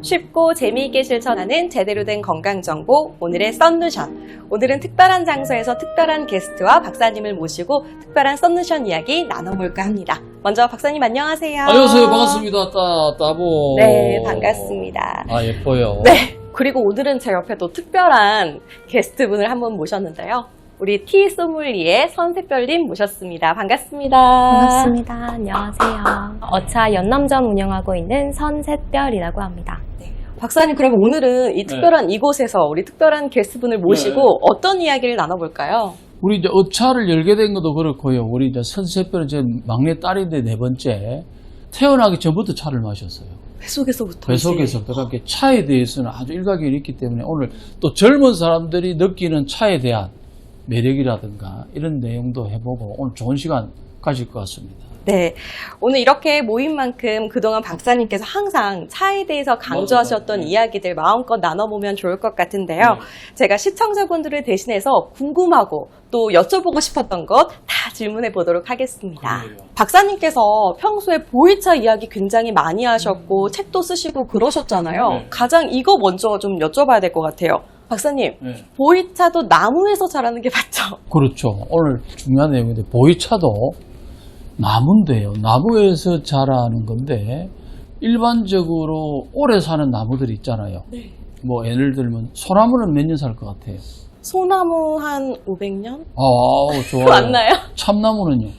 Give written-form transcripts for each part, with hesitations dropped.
쉽고 재미있게 실천하는 제대로 된 건강정보, 오늘의 썬루션. 오늘은 특별한 장소에서 특별한 게스트와 박사님을 모시고 특별한 썬루션 이야기 나눠볼까 합니다. 먼저 박사님 안녕하세요. 안녕하세요. 반갑습니다. 따보. 네, 반갑습니다. 아, 예뻐요. 네, 그리고 오늘은 제 옆에 또 특별한 게스트분을 한 분 모셨는데요. 우리 티 소믈리에 선샛별님 모셨습니다. 반갑습니다. 반갑습니다. 안녕하세요. 어차 연남점 운영하고 있는 선샛별이라고 합니다. 박사님, 그럼 오늘은 이 특별한 이곳에서 우리 특별한 게스트분을 모시고 어떤 이야기를 나눠볼까요? 우리 이제 업차를 열게 된 것도 그렇고요. 우리 이제 선샛별은 제 막내 딸인데 네 번째. 태어나기 전부터 차를 마셨어요. 뱃속에서부터. 뱃속에서부터. 그러니까 차에 대해서는 아주 일가견이 있기 때문에 오늘 또 젊은 사람들이 느끼는 차에 대한 매력이라든가 이런 내용도 해보고 오늘 좋은 시간 가질 것 같습니다. 네, 오늘 이렇게 모인 만큼 그동안 박사님께서 항상 차에 대해서 강조하셨던 맞아요. 이야기들 마음껏 나눠보면 좋을 것 같은데요. 네. 제가 시청자분들을 대신해서 궁금하고 또 여쭤보고 싶었던 것 다 질문해 보도록 하겠습니다. 그래요. 박사님께서 평소에 보이차 이야기 굉장히 많이 하셨고 책도 쓰시고 그러셨잖아요. 네. 가장 이거 먼저 좀 여쭤봐야 될 것 같아요. 박사님, 네. 보이차도 나무에서 자라는 게 맞죠? 그렇죠. 오늘 중요한 내용인데 보이차도 나무인데요. 나무에서 자라는 건데 일반적으로 오래 사는 나무들이 있잖아요. 네. 뭐 예를 들면 소나무는 몇 년 살 것 같아요? 소나무 한 500년? 아, 좋아요. 맞나요? 참나무는요?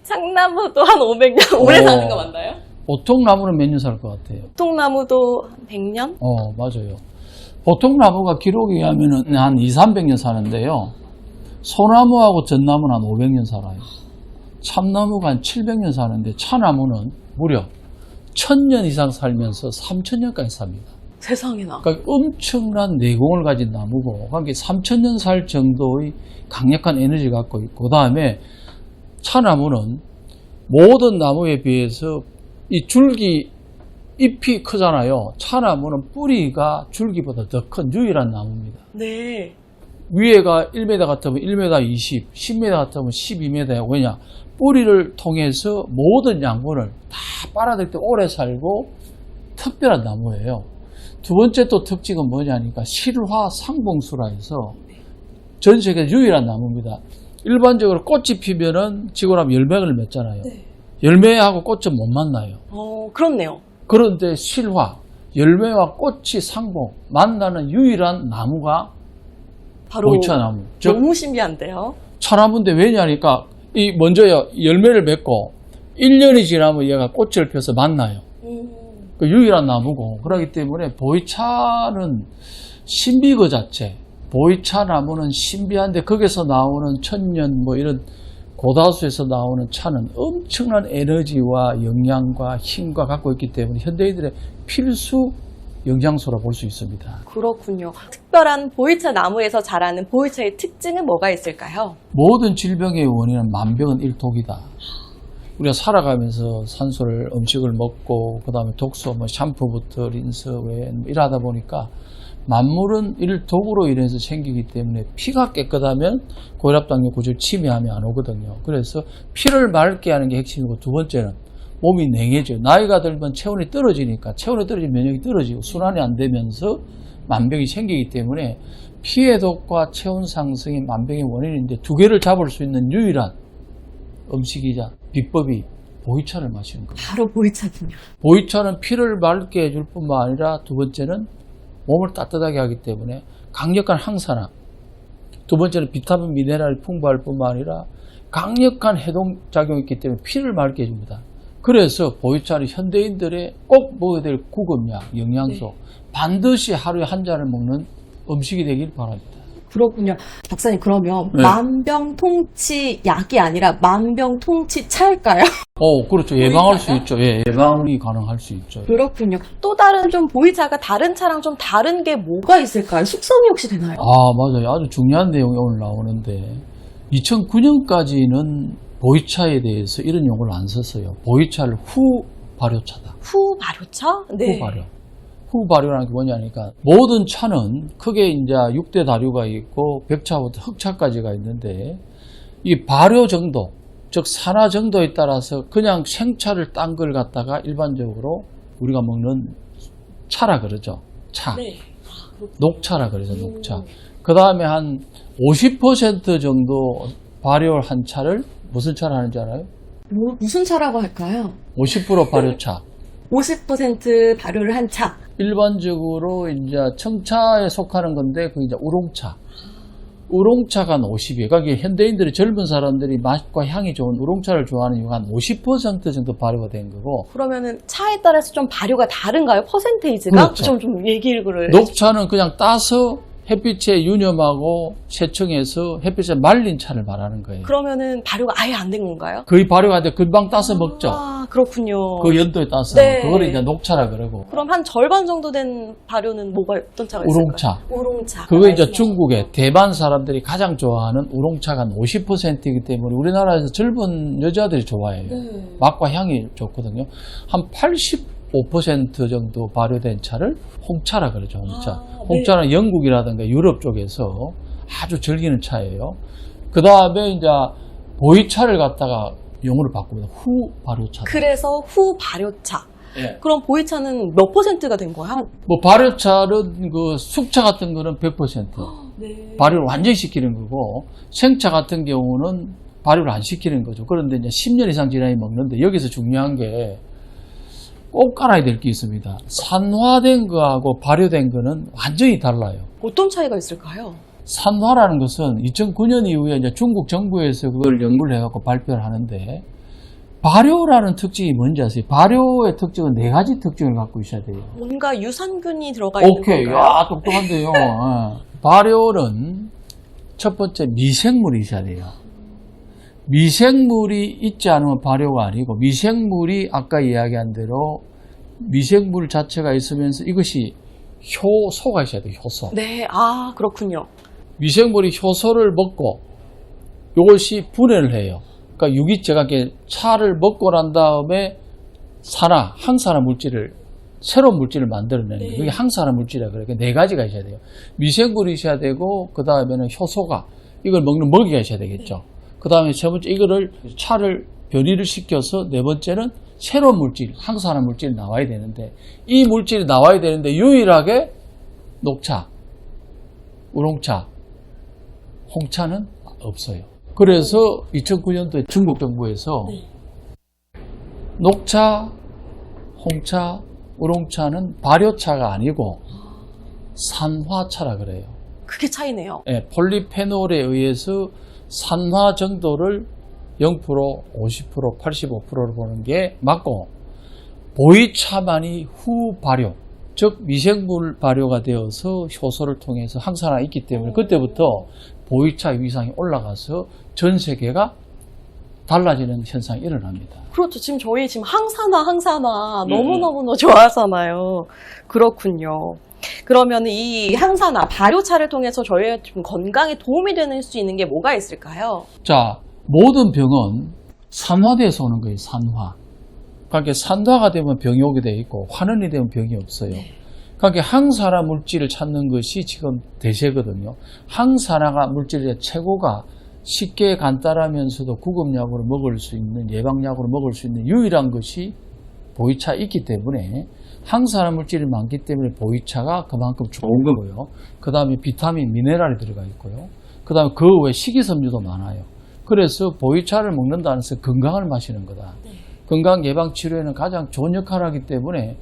창나무도 한 500년 오래 사는 거 맞나요? 보통 나무는 몇 년 살 것 같아요? 통나무도 한 100년? 맞아요. 보통 나무가 기록에 의하면 한 200~300년 사는데요. 소나무하고 전나무는 한 500년 살아요. 참나무가 한 700년 사는데 차나무는 무려 1000년 이상 살면서 3000년까지 삽니다. 세상에나. 그러니까 엄청난 내공을 가진 나무고, 그러니까 3000년 살 정도의 강력한 에너지를 갖고 있고, 그 다음에 차나무는 모든 나무에 비해서 이 줄기, 잎이 크잖아요. 차나무는 뿌리가 줄기보다 더 큰 유일한 나무입니다. 네. 위에가 1m 같으면 1m 20, 10m 같으면 12m예요. 왜냐? 뿌리를 통해서 모든 양분을 다 빨아들일 때 오래 살고 특별한 나무예요. 두 번째 또 특징은 뭐냐니까 실화 상봉수라 해서 전 세계 유일한 나무입니다. 일반적으로 꽃이 피면은 지고 나면 열매를 맺잖아요. 네. 열매하고 꽃은 못 만나요. 그렇네요. 그런데 실화, 열매와 꽃이 상봉, 만나는 유일한 나무가 바로 보이차나무. 즉, 너무 신기한데요. 차나무인데 왜냐니까 이 먼저요 열매를 맺고 1년이 지나면 얘가 꽃을 펴서 만나요. 그 유일한 나무고 그렇기 때문에 보이차는 신비 그 자체. 보이차 나무는 신비한데 거기서 나오는 천년 뭐 이런 고다수에서 나오는 차는 엄청난 에너지와 영양과 힘과 갖고 있기 때문에 현대인들의 필수 영양소라 볼 수 있습니다. 그렇군요. 특별한 보이차 나무에서 자라는 보이차의 특징은 뭐가 있을까요? 모든 질병의 원인은 만병은 일독이다. 우리가 살아가면서 산소를 음식을 먹고 그 다음에 독소, 뭐 샴푸부터 린스 외에 일하다 보니까 만물은 일독으로 인해서 생기기 때문에 피가 깨끗하면 고혈압당뇨 구조를 침해하면 안 오거든요. 그래서 피를 맑게 하는 게 핵심이고 두 번째는 몸이 냉해져요. 나이가 들면 체온이 떨어지니까 체온이 떨어지면 면역이 떨어지고 순환이 안 되면서 만병이 생기기 때문에 피해독과 체온 상승이 만병의 원인인데 두 개를 잡을 수 있는 유일한 음식이자 비법이 보이차를 마시는 겁니다. 바로 보이차군요. 보이차는 피를 맑게 해줄 뿐만 아니라 두 번째는 몸을 따뜻하게 하기 때문에 강력한 항산화, 두 번째는 비타민 미네랄이 풍부할 뿐만 아니라 강력한 해독작용이 있기 때문에 피를 맑게 해줍니다. 그래서 보이차는 현대인들의 꼭 먹어야 될 구급약, 영양소, 네. 반드시 하루에 한 잔을 먹는 음식이 되길 바랍니다. 그렇군요. 박사님, 그러면 네. 만병통치 약이 아니라 만병통치 차일까요? 그렇죠. 예방할 수 있죠. 예, 예방이 가능할 수 있죠. 그렇군요. 또 다른 좀 보이차가 다른 차랑 좀 다른 게 뭐가 있을까요? 숙성이 혹시 되나요? 맞아요. 아주 중요한 내용이 오늘 나오는데 2009년까지는 보이차에 대해서 이런 용어를 안 썼어요. 보이차를 후발효차다. 후발효차? 네. 후발효. 후발효라는 게 뭐냐니까 모든 차는 크게 이제 6대 다류가 있고 벽차부터 흑차까지가 있는데 이 발효 정도, 즉 산화 정도에 따라서 그냥 생차를 딴 걸 갖다가 일반적으로 우리가 먹는 차라 그러죠. 차. 네. 녹차라 그러죠. 녹차. 그 다음에 한 50% 정도 발효한 차를 무슨 차를 하는지 알아요? 무슨 차라고 할까요? 50% 발효차. 50% 발효를 한 차. 일반적으로 이제 청차에 속하는 건데 그 이제 우롱차. 우롱차가 한 50이에요. 그러니까 현대인들이 젊은 사람들이 맛과 향이 좋은 우롱차를 좋아하는 이유가 한 50% 정도 발효가 된 거고, 그러면은 차에 따라서 좀 발효가 다른가요? 퍼센테이지가? 그렇죠. 좀 얘기를. 녹차는 그냥 따서 햇빛에 유념하고 세청해서 햇빛에 말린 차를 말하는 거예요. 그러면은 발효가 아예 안 된 건가요? 거의 발효가 돼 금방 따서 먹죠. 아, 그렇군요. 그 연도에 따서. 네. 그걸 이제 녹차라 그러고. 그럼 한 절반 정도 된 발효는 어떤 차가 있을까요? 우롱차. 우롱차. 그거 이제 중국의 대만 사람들이 가장 좋아하는 우롱차가 한 50%이기 때문에 우리나라에서 젊은 여자들이 좋아해요. 맛과 향이 좋거든요. 한 85% 정도 발효된 차를 홍차라 그러죠. 홍차. 홍차는 영국이라든가 유럽 쪽에서 아주 즐기는 차예요. 그 다음에 이제 보이차를 갖다가 용어를 바꿉니다. 후 발효차. 그래서 후 발효차. 예. 그럼 보이차는 몇 퍼센트가 된 거야? 뭐 발효차는 그 숙차 같은 거는 100%. 네. 발효를 완전히 시키는 거고, 생차 같은 경우는 발효를 안 시키는 거죠. 그런데 이제 10년 이상 지나이 먹는데 여기서 중요한 게 꼭 알아야 될 게 있습니다. 산화된 거하고 발효된 거는 완전히 달라요. 어떤 차이가 있을까요? 산화라는 것은 2009년 이후에 이제 중국 정부에서 그걸 연구를 해갖고 발표를 하는데, 발효라는 특징이 뭔지 아세요? 발효의 특징은 4가지 특징을 갖고 있어야 돼요. 뭔가 유산균이 들어가 있는 오케이. 건가요? 야, 똑똑한데요. 발효는 첫 번째 미생물이 있어야 돼요. 미생물이 있지 않으면 발효가 아니고, 미생물이 아까 이야기한 대로 미생물 자체가 있으면서 이것이 효소가 있어야 돼요. 효소. 네, 아, 그렇군요. 미생물이 효소를 먹고 이것이 분해를 해요. 그러니까 유기체가 이렇게 차를 먹고 난 다음에 항산화 물질을, 새로운 물질을 만들어내는 거예요. 그게 항산화 물질이라 그래요. 4가지가 있어야 돼요. 미생물이 있어야 되고, 그 다음에는 효소가, 이걸 먹는 먹이가 있어야 되겠죠. 그 다음에 세 번째, 이거를 차를 변이를 시켜서, 네 번째는 새로운 물질, 항산화 물질이 나와야 되는데, 이 물질이 나와야 되는데 유일하게 녹차, 우롱차, 홍차는 없어요. 그래서 2009년도에 중국 정부에서 녹차, 홍차, 우롱차는 발효차가 아니고 산화차라 그래요. 그게 차이네요. 네, 폴리페놀에 의해서 산화 정도를 0%, 50%, 85%로 보는 게 맞고, 보이차만이 후 발효, 즉 미생물 발효가 되어서 효소를 통해서 항산화가 있기 때문에 그때부터 보이차 위상이 올라가서 전 세계가 달라지는 현상이 일어납니다. 그렇죠. 지금 저희 항산화 너무너무 좋아하잖아요. 그렇군요. 그러면 이 항산화, 발효차를 통해서 저희의 좀 건강에 도움이 되는 수 있는 게 뭐가 있을까요? 자, 모든 병은 산화돼서 오는 거예요. 산화. 그러니까 산화가 되면 병이 오게 돼 있고 환원이 되면 병이 없어요. 그러니까 항산화 물질을 찾는 것이 지금 대세거든요. 항산화가 물질의 최고가 쉽게 간단하면서도 구급약으로 먹을 수 있는, 예방약으로 먹을 수 있는 유일한 것이 보이차 있기 때문에, 항산화 물질이 많기 때문에 보이차가 그만큼 좋은 거고요. 그 다음에 비타민, 미네랄이 들어가 있고요. 그 다음에 그 외에 식이섬유도 많아요. 그래서 보이차를 먹는다는 것은 건강을 마시는 거다. 건강 예방 치료에는 가장 좋은 역할을 하기 때문에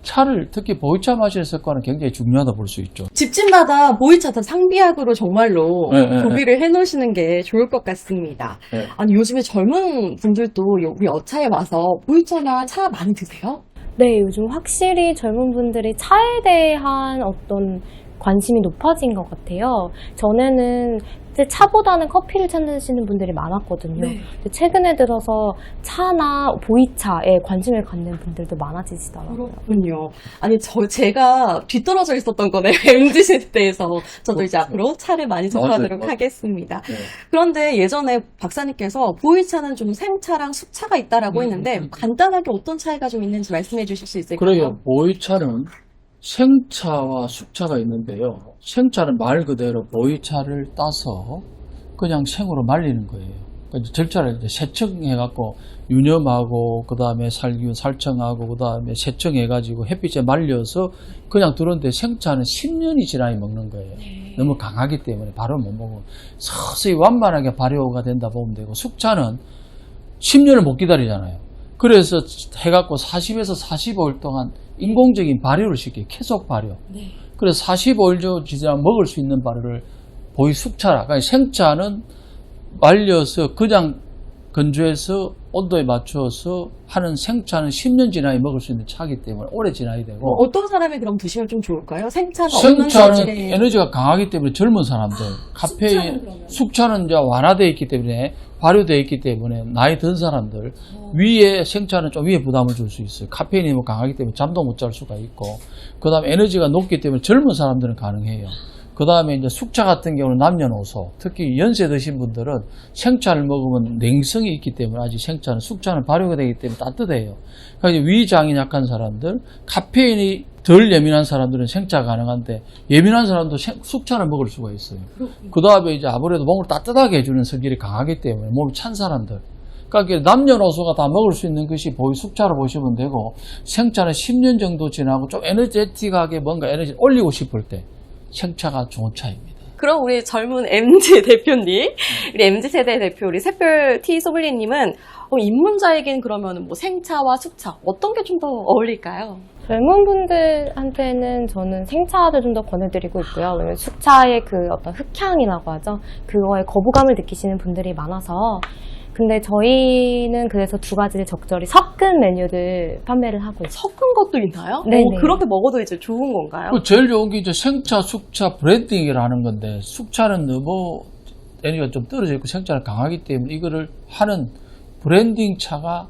차를, 특히 보이차 마시는 습관은 굉장히 중요하다 볼 수 있죠. 집집마다 보이차 다 상비약으로 정말로 네, 구비를 해놓으시는 게 좋을 것 같습니다. 네. 아니, 요즘에 젊은 분들도 우리 어차에 와서 보이차나 차 많이 드세요? 네, 요즘 확실히 젊은 분들이 차에 대한 어떤 관심이 높아진 것 같아요. 전에는 이제 차보다는 커피를 찾으시는 분들이 많았거든요. 네. 근데 최근에 들어서 차나 보이차에 관심을 갖는 분들도 많아지시더라고요. 그렇군요. 아니, 제가 뒤떨어져 있었던 거네요. MZ 세대에서. 저도 이제 앞으로 차를 많이 접하도록 맞아요. 하겠습니다. 네. 그런데 예전에 박사님께서 보이차는 좀 생차랑 숙차가 있다라고 했는데, 간단하게 어떤 차이가 좀 있는지 말씀해 주실 수 있을까요? 그래요. 보이차는 생차와 숙차가 있는데요. 생차는 말 그대로 보이차를 따서 그냥 생으로 말리는 거예요. 이제 절차를 이제 세척해갖고 유념하고 그다음에 살균, 살청하고 그다음에 세청해가지고 햇빛에 말려서 그냥 들었는데 생차는 10년이 지나야 먹는 거예요. 너무 강하기 때문에 바로 못 먹고 서서히 완만하게 발효가 된다 보면 되고 숙차는 10년을 못 기다리잖아요. 그래서 해갖고 40에서 45일 동안 인공적인 발효를 시켜요. 계속 발효. 그래서 45일 지나면 먹을 수 있는 발효를 보이 숙차라. 그러니까 생차는 말려서 그냥 건조해서 온도에 맞춰서 하는 생차는 10년 지나야 먹을 수 있는 차기 때문에 오래 지나야 되고 어떤 사람이 그럼 드시면 좀 좋을까요? 생차가 없는 생차는 체질의 에너지가 강하기 때문에 젊은 사람들 카페인 숙차는 이제 완화되어 있기 때문에 발효되어 있기 때문에 나이 든 사람들 위에 생차는 좀 위에 부담을 줄 수 있어요. 카페인이 너무 강하기 때문에 잠도 못 잘 수가 있고 그 다음에 에너지가 높기 때문에 젊은 사람들은 가능해요. 그 다음에 이제 숙차 같은 경우는 남녀노소, 특히 연세 드신 분들은 생차를 먹으면 냉성이 있기 때문에 아직 생차는, 숙차는 발효가 되기 때문에 따뜻해요. 그러니까 위장이 약한 사람들, 카페인이 덜 예민한 사람들은 생차 가능한데 예민한 사람도 숙차를 먹을 수가 있어요. 그 다음에 이제 아무래도 몸을 따뜻하게 해주는 성질이 강하기 때문에 몸이 찬 사람들. 그러니까 남녀노소가 다 먹을 수 있는 것이 숙차로 보시면 되고 생차는 10년 정도 지나고 좀 에너제틱하게 뭔가 에너지를 올리고 싶을 때 생차가 좋은 차입니다. 그럼 우리 젊은 MZ 대표님, 우리 MZ세대 대표, 우리 샛별 티 소믈리에님은 입문자에겐 그러면 뭐 생차와 숙차 어떤 게 좀 더 어울릴까요? 젊은 분들한테는 저는 생차를 좀 더 권해드리고 있고요. 왜냐면 숙차의 그 어떤 흑향이라고 하죠. 그거에 거부감을 느끼시는 분들이 많아서. 근데 저희는 그래서 두 가지를 적절히 섞은 메뉴를 판매를 하고 있어요. 섞은 것도 있나요? 네네. 그렇게 먹어도 이제 좋은 건가요? 제일 좋은 게 이제 생차, 숙차 브랜딩이라는 건데 숙차는 너무 에너지가 좀 떨어져 있고 생차는 강하기 때문에 이거를 하는 브랜딩 차가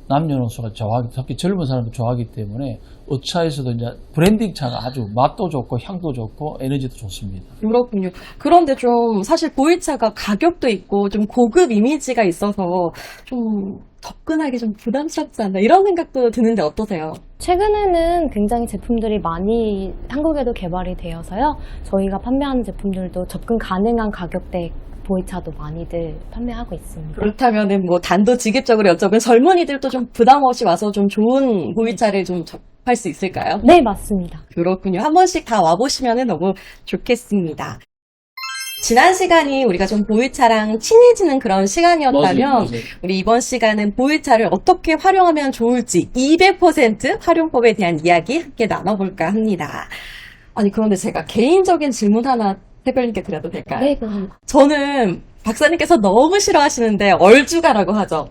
남녀노소가 좋아하기, 특히 젊은 사람도 좋아하기 때문에 어차에서도 이제 브랜딩 차가 아주 맛도 좋고 향도 좋고 에너지도 좋습니다. 그렇군요. 그런데 좀 사실 보이차가 가격도 있고 좀 고급 이미지가 있어서 좀 접근하기 좀 부담스럽지 않나 이런 생각도 드는데 어떠세요? 최근에는 굉장히 제품들이 많이 한국에도 개발이 되어서요. 저희가 판매하는 제품들도 접근 가능한 가격대 보이차도 많이들 판매하고 있습니다. 그렇다면은 뭐 단도직입적으로 여쭤보면 젊은이들도 좀 부담 없이 와서 좀 좋은 보이차를 좀 접할 수 있을까요? 네, 맞습니다. 그렇군요. 한 번씩 다 와보시면 너무 좋겠습니다. 지난 시간이 우리가 좀 보이차랑 친해지는 그런 시간이었다면 맞아요. 우리 이번 시간은 보이차를 어떻게 활용하면 좋을지 200% 활용법에 대한 이야기 함께 나눠볼까 합니다. 아니 그런데 제가 개인적인 질문 하나 샛별님께 드려도 될까요? 네, 그럼. 저는 박사님께서 너무 싫어하시는데 얼주가라고 하죠.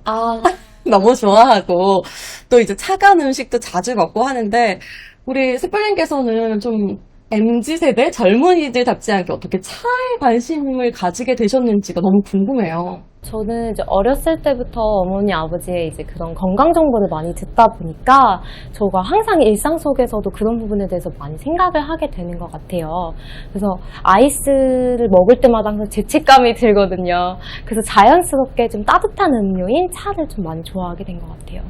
너무 좋아하고 또 이제 차가운 음식도 자주 먹고 하는데 우리 샛별님께서는 좀 MZ세대 젊은이들답지 않게 어떻게 차에 관심을 가지게 되셨는지가 너무 궁금해요. 저는 이제 어렸을 때부터 어머니, 아버지의 이제 그런 건강 정보를 많이 듣다 보니까 저가 항상 일상 속에서도 그런 부분에 대해서 많이 생각을 하게 되는 것 같아요. 그래서 아이스를 먹을 때마다 항상 죄책감이 들거든요. 그래서 자연스럽게 좀 따뜻한 음료인 차를 좀 많이 좋아하게 된 것 같아요.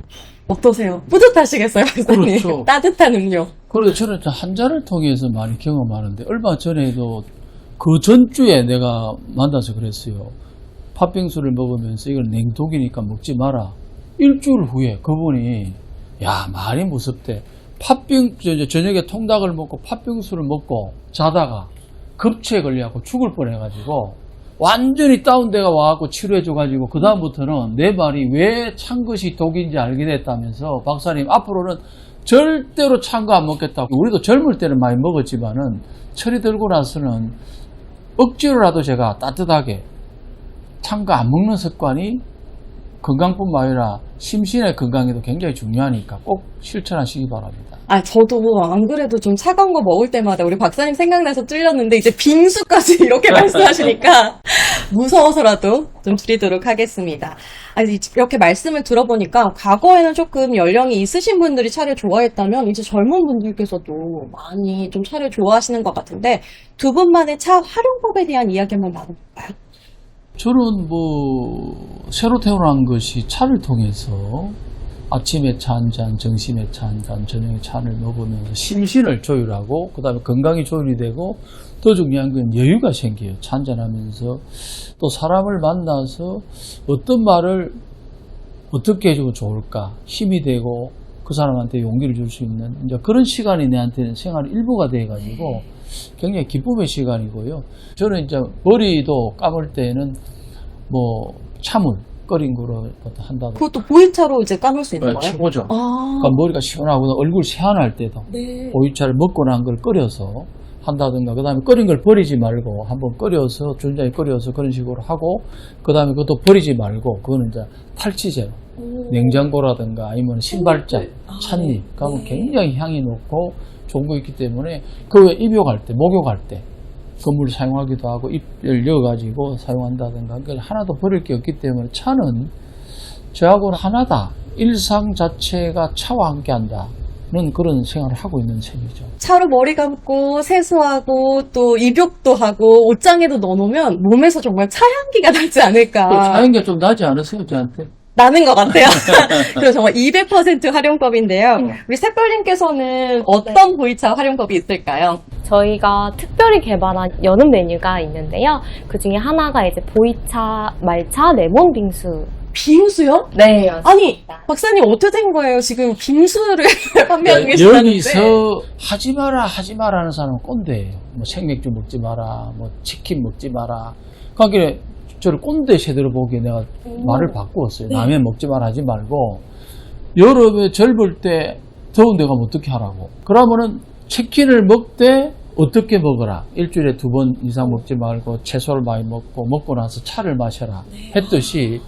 어떠세요? 뿌듯하시겠어요, 박사님? 그렇죠. 따뜻한 음료. 그래서 저는 한 잔을 통해서 많이 경험하는데 얼마 전에도 그 전주에 내가 만나서 그랬어요. 팥빙수를 먹으면서 이걸 냉독이니까 먹지 마라. 일주일 후에 그분이 말이 무섭대. 저녁에 통닭을 먹고 팥빙수를 먹고 자다가 급체에 걸려갖고 죽을 뻔해가지고 완전히 다운돼가 와갖고 치료해줘가지고 그 다음부터는 내 말이 왜 찬 것이 독인지 알게 됐다면서 박사님 앞으로는 절대로 찬 거 안 먹겠다고. 우리도 젊을 때는 많이 먹었지만은 철이 들고 나서는 억지로라도 제가 따뜻하게 찬 거 안 먹는 습관이 건강뿐만 아니라 심신의 건강에도 굉장히 중요하니까 꼭 실천하시기 바랍니다. 저도 안 그래도 좀 차가운 거 먹을 때마다 우리 박사님 생각나서 찔렸는데 이제 빙수까지 이렇게 말씀하시니까 무서워서라도 좀 줄이도록 하겠습니다. 이렇게 말씀을 들어보니까 과거에는 조금 연령이 있으신 분들이 차를 좋아했다면 이제 젊은 분들께서도 많이 좀 차를 좋아하시는 것 같은데 두 분만의 차 활용법에 대한 이야기 한번 나눠볼까요? 저는 새로 태어난 것이 차를 통해서 아침에 차 한 잔, 점심에 차 한 잔, 저녁에 차를 먹으면서 심신을 조율하고 그다음에 건강이 조율이 되고 더 중요한 건 여유가 생겨요. 차 한잔하면서 또 사람을 만나서 어떤 말을 어떻게 해주면 좋을까 힘이 되고 그 사람한테 용기를 줄 수 있는 이제 그런 시간이 내한테는 생활의 일부가 돼가지고 굉장히 기쁨의 시간이고요. 저는 이제 머리도 감을 때는 뭐 차물 끓인 거로 한다고. 그것도 보이차로 이제 감을 수 있는 거예요? 최고죠. 아. 그러니까 머리가 시원하고 얼굴 세안할 때도 네. 보이차를 먹고 난 걸 끓여서 한다든가 그 다음에 끓인 걸 버리지 말고 한번 끓여서 준장에 끓여서 그런 식으로 하고 그 다음에 그것도 버리지 말고 그거는 이제 탈취제로 냉장고라든가 아니면 신발장, 찻잎 가면 굉장히 향이 높고 좋은 거 있기 때문에 그 입욕할 때, 목욕할 때 그 물 사용하기도 하고 입을 넣어가지고 사용한다든가 그러니까 하나도 버릴 게 없기 때문에 차는 저하고는 하나다. 일상 자체가 차와 함께 한다는 그런 생활을 하고 있는 셈이죠. 차로 머리 감고 세수하고 또 입욕도 하고 옷장에도 넣어놓으면 몸에서 정말 차 향기가 나지 않을까. 차향기가 좀 나지 않으세요, 저한테? 나는 것 같아요. 그래서 정말 200% 활용법인데요. 우리 샛별님께서는 어떤 보이차 활용법이 있을까요? 저희가 특별히 개발한 여름 메뉴가 있는데요. 그 중에 하나가 이제 보이차, 말차, 레몬 빙수. 빙수요? 네, 아니, 박사님 어떻게 된 거예요? 지금 빙수를 판매하고 계시다는데. 여기서 하지 마라 하는 사람은 꼰대예요. 뭐 생맥주 먹지 마라, 뭐 치킨 먹지 마라. 그러니까 저를 꼰대 세대로 보기에 내가 말을 바꾸었어요. 라면 먹지 마라 하지 말고 여름에 젊을 때 더운 데 가면 어떻게 하라고. 그러면은 치킨을 먹되 어떻게 먹어라. 일주일에 2번 이상 먹지 말고 채소를 많이 먹고 나서 차를 마셔라 했듯이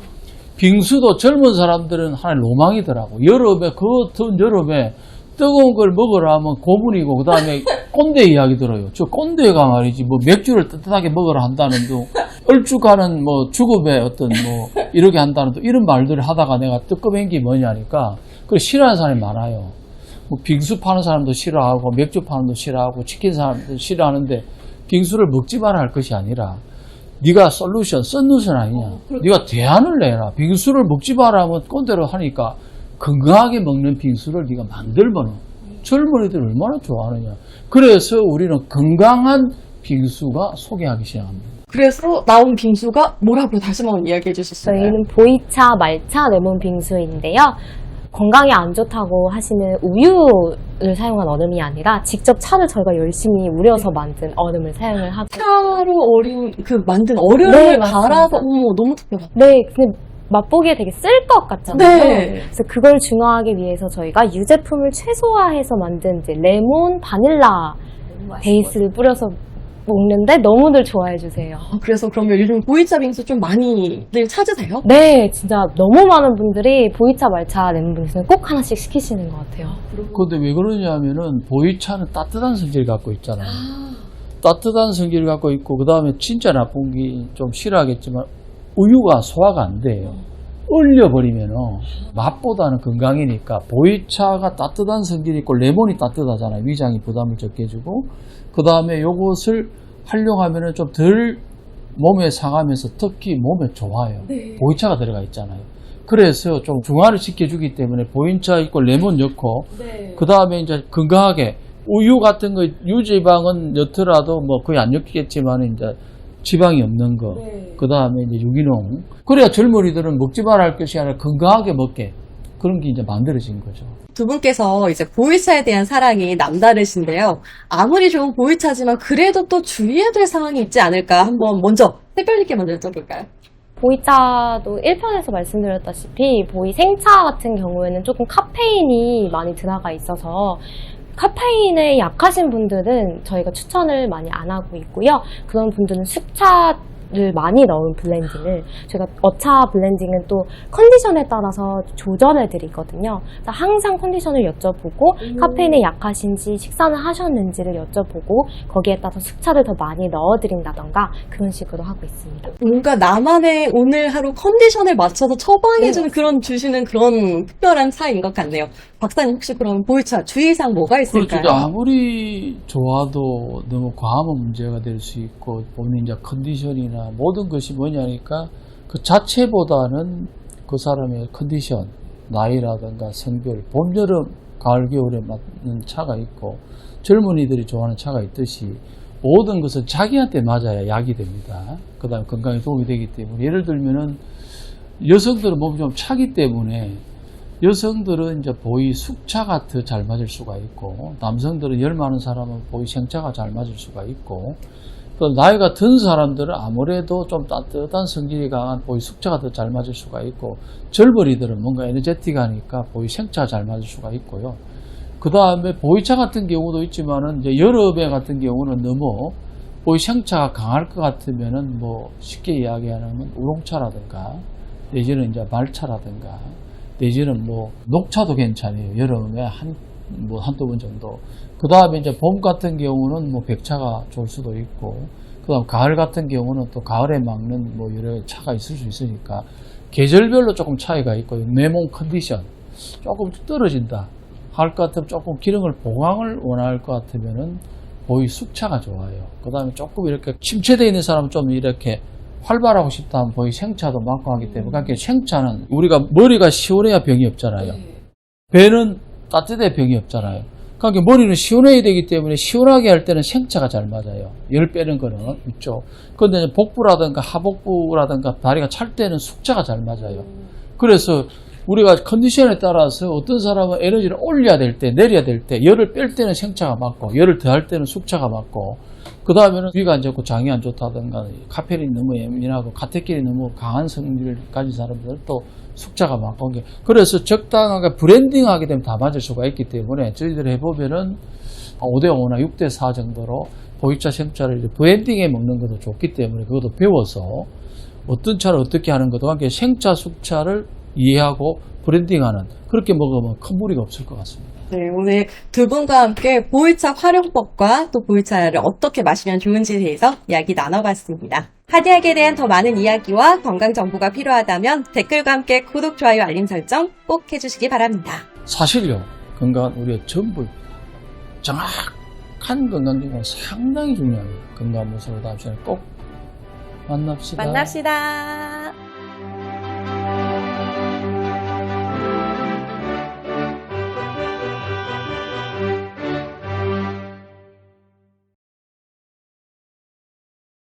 빙수도 젊은 사람들은 하나의 로망이더라고. 여름에 그 더운 여름에 뜨거운 걸 먹으라 하면 고문이고 그 다음에 꼰대 이야기 들어요. 저 꼰대가 말이지 뭐 맥주를 뜨뜻하게 먹으라 한다는 둥 얼죽하는 뭐 주급의 어떤 뭐 이렇게 한다는 둥 이런 말들을 하다가 내가 뜨끔한 게 뭐냐니까 그걸 싫어하는 사람이 많아요. 뭐 빙수 파는 사람도 싫어하고 맥주 파는 사람도 싫어하고 치킨 사람도 싫어하는데 빙수를 먹지 마라 할 것이 아니라 네가 솔루션 아니냐. 네가 대안을 내라. 빙수를 먹지 마라 하면 꼰대로 하니까 건강하게 먹는 빙수를 네가 만들면 젊은이들 얼마나 좋아하느냐. 그래서 우리는 건강한 빙수가 소개하기 시작합니다. 그래서 나온 빙수가 뭐라고 다시 한번 이야기해 주실 수 있나요? 저희는 보이차, 말차, 레몬 빙수인데요. 건강에 안 좋다고 하시는 우유를 사용한 얼음이 아니라 직접 차를 저희가 열심히 우려서 만든 얼음을 사용을 하고. 차로 만든 얼음을 네, 맞습니다. 갈아서, 어머, 너무 특별하다. 네, 근데 맛보기에 되게 쓸 것 같잖아요. 네. 그래서 그걸 중화하기 위해서 저희가 유제품을 최소화해서 만든 이제 레몬, 바닐라 베이스를 뿌려서 먹는데 너무들 좋아해 주세요. 그래서 그러면 요즘 보이차 빙수 좀 많이들 찾으세요? 네, 진짜 너무 많은 분들이 보이차, 말차, 레몬 빙수는 꼭 하나씩 시키시는 것 같아요. 근데 왜 그러냐면은 보이차는 따뜻한 성질을 갖고 있잖아요. 따뜻한 성질을 갖고 있고 그 다음에 진짜 나쁜 게 좀 싫어하겠지만 우유가 소화가 안 돼요. 얼려버리면은 맛보다는 건강이니까 보이차가 따뜻한 성질이 있고 레몬이 따뜻하잖아요. 위장이 부담을 적게 해주고 그 다음에 요것을 활용하면은 좀 덜 몸에 상하면서 특히 몸에 좋아요. 네. 보이차가 들어가 있잖아요. 그래서 좀 중화를 시켜주기 때문에 보이차 있고 레몬 넣고 네. 그 다음에 이제 건강하게 우유 같은 거 유지방은 넣더라도 뭐 거의 안 넣겠지만 이제 지방이 없는 거. 네. 그 다음에 이제 유기농. 그래야 젊은이들은 먹지 말아 할 것이 아니라 건강하게 먹게. 그런 게 이제 만들어진 거죠. 두 분께서 이제 보이차에 대한 사랑이 남다르신데요. 아무리 좋은 보이차지만 그래도 또 주의해야 될 상황이 있지 않을까 한번 먼저 샛별님께 먼저 여쭤볼까요? 보이차도 1편에서 말씀드렸다시피 보이 생차 같은 경우에는 조금 카페인이 많이 들어가 있어서 카페인에 약하신 분들은 저희가 추천을 많이 안 하고 있고요. 그런 분들은 습차를 많이 넣은 블렌딩을 저희가 어차 블렌딩은 또 컨디션에 따라서 조절해 드리거든요. 그래서 항상 컨디션을 여쭤보고 카페인에 약하신지 식사는 하셨는지를 여쭤보고 거기에 따라서 습차를 더 많이 넣어 드린다던가 그런 식으로 하고 있습니다. 뭔가 나만의 오늘 하루 컨디션을 맞춰서 처방해주는 주시는 그런 특별한 차이인 것 같네요. 박사님 혹시 그럼 보이차 주의사항 뭐가 있을까요? 그렇죠. 아무리 좋아도 너무 과하면 문제가 될 수 있고 보면 이제 컨디션이나 모든 것이 뭐냐니까 그 자체보다는 그 사람의 컨디션 나이라든가 성별, 봄, 여름, 가을, 겨울에 맞는 차가 있고 젊은이들이 좋아하는 차가 있듯이 모든 것은 자기한테 맞아야 약이 됩니다. 그 다음에 건강에 도움이 되기 때문에 예를 들면은 여성들은 몸이 좀 차기 때문에 여성들은 이제 보이 숙차가 더 잘 맞을 수가 있고 남성들은 열 많은 사람은 보이 생차가 잘 맞을 수가 있고 또 나이가 든 사람들은 아무래도 좀 따뜻한 성질이 강한 보이 숙차가 더 잘 맞을 수가 있고 젊은이들은 뭔가 에너제틱하니까 보이 생차가 잘 맞을 수가 있고요. 그 다음에 보이차 같은 경우도 있지만은 이제 여름에 같은 경우는 너무 보이 생차가 강할 것 같으면은 뭐 쉽게 이야기하면 우롱차라든가 내지는 이제 말차라든가 내지는 뭐 녹차도 괜찮아요. 여름에 한두 번 정도. 그 다음에 이제 봄 같은 경우는 뭐 백차가 좋을 수도 있고, 그 다음 가을 같은 경우는 또 가을에 막는 뭐 여러 차가 있을 수 있으니까 계절별로 조금 차이가 있고, 내 몸 컨디션 조금 떨어진다 할 것 같으면 조금 기능을 보강을 원할 것 같으면은 보이 숙차가 좋아요. 그 다음에 조금 이렇게 침체되어 있는 사람은 좀 이렇게 활발하고 싶다 하면 보이 생차도 맞고 하기 때문에 그러니까 생차는 우리가 머리가 시원해야 병이 없잖아요. 배는 따뜻해야 병이 없잖아요. 그러니까 머리는 시원해야 되기 때문에 시원하게 할 때는 생차가 잘 맞아요. 열 빼는 거는 있죠. 그런데 복부라든가 하복부라든가 다리가 찰 때는 숙차가 잘 맞아요. 그래서 우리가 컨디션에 따라서 어떤 사람은 에너지를 올려야 될 때, 내려야 될 때, 열을 뺄 때는 생차가 맞고, 열을 더할 때는 숙차가 맞고, 그 다음에는 위가 안 좋고 장이 안 좋다든가, 카페인이 너무 예민하고, 카테킨이 너무 강한 성질을 가진 사람들은 또 숙차가 맞고, 그래서 적당하게 브랜딩하게 되면 다 맞을 수가 있기 때문에 저희들이 해보면은 5대5나 6대4 정도로 보이차, 생차를 브랜딩에 먹는 것도 좋기 때문에 그것도 배워서 어떤 차를 어떻게 하는 것도 함께 생차, 숙차를 이해하고 브랜딩하는 그렇게 먹으면 큰 무리가 없을 것 같습니다. 네, 오늘 두 분과 함께 보이차 활용법과 또 보이차를 어떻게 마시면 좋은지에 대해서 이야기 나눠봤습니다. 하디약에 대한 더 많은 이야기와 건강 정보가 필요하다면 댓글과 함께 구독, 좋아요, 알림 설정 꼭 해주시기 바랍니다. 사실요, 건강은 우리의 전부입니다. 정확한 건강 정보는 상당히 중요합니다. 건강 모습으로 다음 시간에 꼭 만납시다. 만납시다.